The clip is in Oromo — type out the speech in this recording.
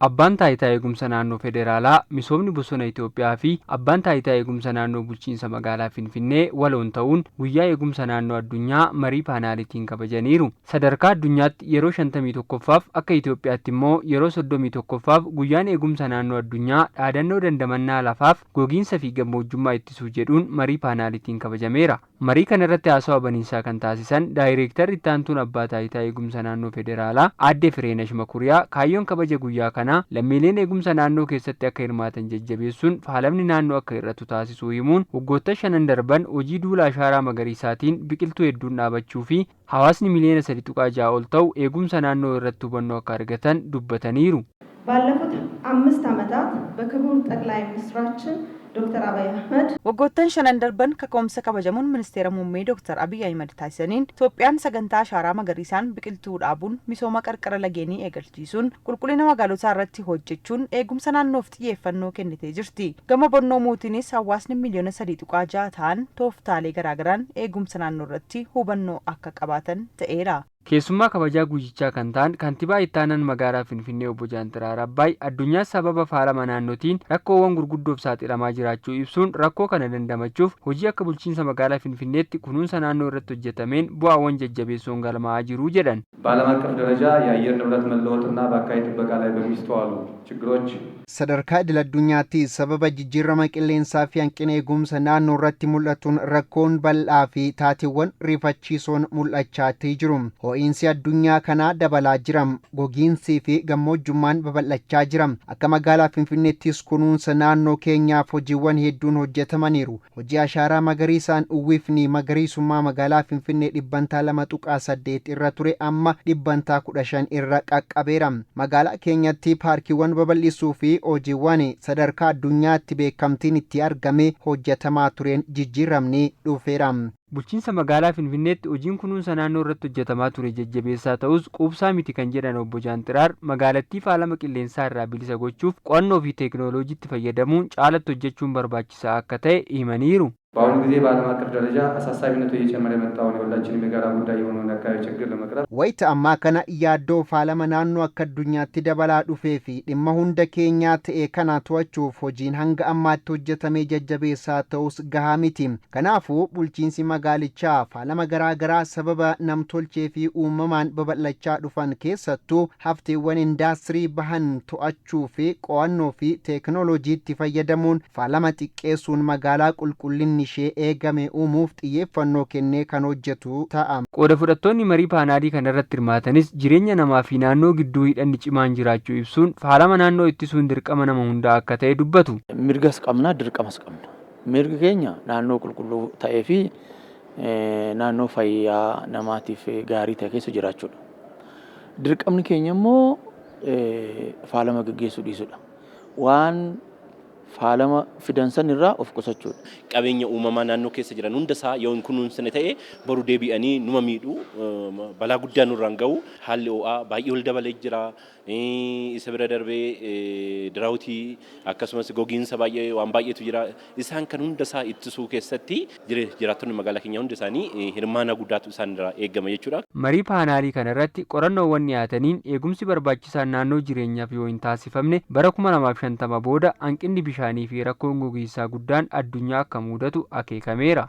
Abbaan taayitaa eegumsa naannoo federaalaa, misoomni bosona Itoophiyaa fi abbaan taayitaa eegumsa naannoo bulchiinsa magaalaa Finfinnee waloon ta'uun guyyaa eegumsa naannoo addunyaa marii paanaalitiin kabajaniiru. Sadarkaa addunyaatti yeroo 51ffaaf akka Itoophiyaatti immoo yeroo 31ffaaf guyyaan eegumsa naannoo addunyaa dhaadannoo dandamannaa lafaaf gogiinsa fi gammoojjummaa ittisuu jedhuun marii paanaalitiin kabajameera. Marii kana irratti haasawaa baniinsaa kan taasisan daayireektarri itti aantuun abbaa taayitaa eegumsa naannoo federaalaa Aadde Fireenash Makuriyaa kaayyoon kabaja guyyaa kana lammiileen eegumsa naannoo keessatti akka hirmaatan jajjabeessuun faalamni naannoo akka irratu taasisuu himuun waggoota 5 darban hojii duula ashaaraa magariisaatiin biqiltuu hedduun dhaabachuu fi hawaasni miliyoona 3.6 ol ta'u eegumsa naannoo irratti hubannoo akka argatan dubbataniiru. ባለፉት 5 ዓመታት በክቡር ጠቅላይ ሚኒስትራችን ዶክተር አብይ አህመድ waggoottan 5 darban kaka'umsa kabajamuun ministeera muummee Dr. Abiy Ahmed taasisaniin Itoophiyaan sagantaa ashaaraa magariisaan biqiltuu dhaabuun misooma qarqara lageenii eegalchiisuun qulqullina magaalotaa irratti hojjechuun eegumsa naannoof xiyyeeffannoo kennitee jirti. Gama bonnoo mootiinis hawaasni miliyoona 3.6 ta'an tooftaalee garaagaraan eegumsa naannoo irratti hubannoo akka qabaatan ta'eera. Keessummaa kabajaa guyyichaa kan ta'an kantiibaa ittaanan magaalaa Finfinnee obbo Jaantiraar Abbaay addunyaa sababa faalama naannootiin rakkoowwan gurguddoof saaxilamaa jiraachuu ibsuun rakkoo kana dandamachuuf hojii akka bulchiinsa magaalaa Finfinneetti kunuunsa naannoo irratti hojjetameen bu'aawwan jajjabeessoon galmaa'aa jiru jedhan. በዓለም አቀፍ ደረጃ የአየር ንብረት መለወጥና በአካባቢ ጥበቃ ላይ በሚስተዋሉ ችግሮች sadarkaa idil addunyaatti sababa jijjiirama qilleensaa fi hanqina eegumsa naannoo irratti mul'atuun rakkoon bal'aa fi taateewwan rifachiisoon mul'achaa jiru. Ho'iinsi addunyaa kanaa dabalaa jira. Gogiinsii fi gammoojjummaan babal'achaa jira. Akka magaalaa Finfinneettis kunuunsa naannoo keenyaaf hojiiwwan hedduun hojjetamaniiru. Hojii ashaaraa magariisaan uwwifni magariisummaa magaalaa Finfinnee 200.8 irra ture amma 15% irra qaqqabeera. Magaalaa keenyatti paarkiiwwan babal'isuu fi hojiiwwan sadarkaa addunyaatti beekamtiin itti argame hojjetamaa tureen jijjiiramni dhufeera. Bulchiinsa magaalaa Finfinneetti hojiin kunuunsa naannoo irratti hojjetamaa ture jajjabeessaa ta'us quubsaa miti kan jedhan obbo Jaantiraar magaalattii faalama qilleensaa irraa bilisa gochuuf qo'annoo fi teekinooloojiitti fayyadamuun caalatti hojjechuun barbaachisaa akka ta'e himaniiru. በአሁኑ ጊዜ በዓለም አቀፍ ደረጃ አሳሳቢነቱ እየጨመረ የመጣውን የሁላችንም የጋራ ጉዳይ የሆነውን አካባቢ ችግር ለመቅረፍ wayita ammaa kana yaaddoo faalama naannoo akka addunyaatti dabalaa dhufee fi dhimma hunda keenyaa ta'e kana to'achuuf hojiin hanga ammaatti hojjetamee jajjabeessaa ta'us gahaa miti. Kanaafuu bulchiinsi magaalichaa faalama garaagaraa sababa namtolchee fi uumamaan babal'achaa dhufan keessattuu hafteewwan indaastirii bahan to'achuu fi qo'annoo fi teekinooloojiitti fayyadamuun faalama xiqqeessuun magaalaa qulqullinni ishee eegame uumuuf xiyyeeffannoo kennee kan hojjetu ta'a. Qooda fudhattoonni marii paanaalii kana irratti hirmaatanis jireenya namaa fi naannoo gidduu hidhanni cimaan jiraachuu ibsuun faalama naannoo ittisuun dirqama nama hundaa akka ta'e dubbatu. Mirgas qabna dirqamas qabna. Mirgi keenya naannoo qulqulluu ta'ee fi naannoo fayyaa namaatiif gaarii ta'e keessa jiraachuudha. Dirqamni keenya immoo faalama gaggeessuu dhiisudha. Waan faalama fidansan irraa of qusachuudha. Qabeenya uumamaa naannoo keessa jiran hundasaa yoo hin kunuunsine ta'e boru deebi'anii numa miidhu balaa guddaa nurraan ga'u haalli ho'aa baay'ee ol dabalee jira. Isa bira darbee diraawutii akkasumas gogiinsa baay'ee waan baay'eetu jira. Isaan kan hundasaa ittisuu keessatti jiraattonni magaalaa keenya hunda isaanii hirmaana guddaatu isaan irraa eegama jechuudha. Marii paanaalii kana irratti qorannoowwan dhiyaataniin eegumsi barbaachisaan naannoo jireenyaaf yoo hin taasifamne bara 2050 booda hanqinni bishaanii fi rakkoon gogiinsaa guddaan addunyaa akka mudatu akeekameera.